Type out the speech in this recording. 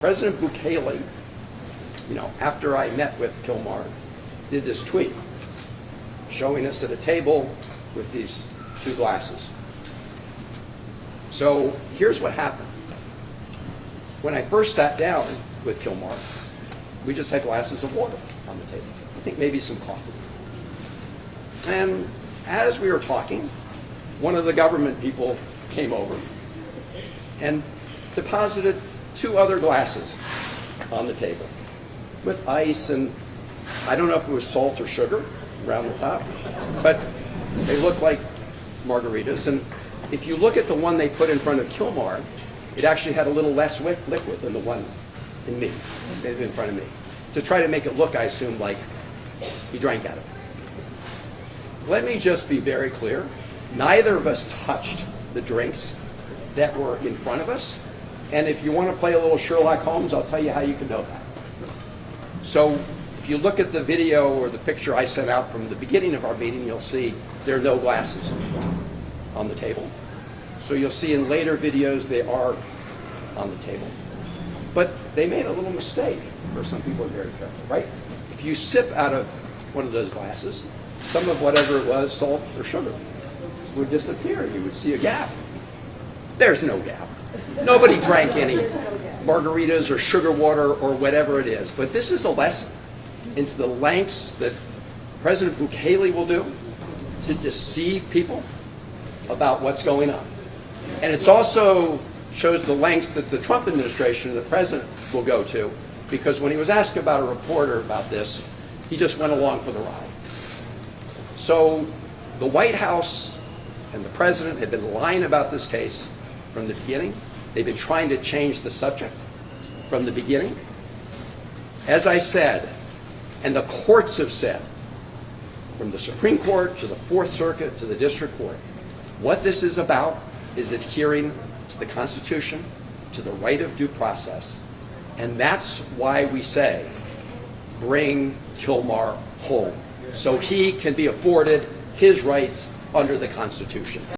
President Bukele, after I met with Kilmar, did this tweet showing us at a table with these two glasses. So here's what happened. When I first sat down with Kilmar, we just had glasses of water on the table. I think maybe some coffee. And as we were talking, one of the government people came over and deposited two other glasses on the table with ice, and I don't know if it was salt or sugar around the top, but they look like margaritas. And if you look at the one they put in front of Kilmar, it actually had a little less liquid than the one in front of me, to try to make it look, I assume, like he drank out of it. Let me just be very clear. Neither of us touched the drinks that were in front of us. And if you want to play a little Sherlock Holmes, I'll tell you how you can know that. So if you look at the video or the picture I sent out from the beginning of our meeting, you'll see there are no glasses on the table. So you'll see in later videos they are on the table. But they made a little mistake, or some people are very careful, right? If you sip out of one of those glasses, some of whatever it was, salt or sugar, would disappear. You would see a gap. There's no gap. Nobody drank any margaritas or sugar water or whatever it is. But this is a lesson into the lengths that President Bukele will do to deceive people about what's going on. And it also shows the lengths that the Trump administration and the president will go to, because when he was asked about a reporter about this, he just went along for the ride. So the White House and the president have been lying about this case from the beginning. They've been trying to change the subject from the beginning. As I said, and the courts have said, from the Supreme Court to the Fourth Circuit to the District Court, what this is about is adhering to the Constitution, to the right of due process. And that's why we say, bring Kilmar home, so he can be afforded his rights under the Constitution.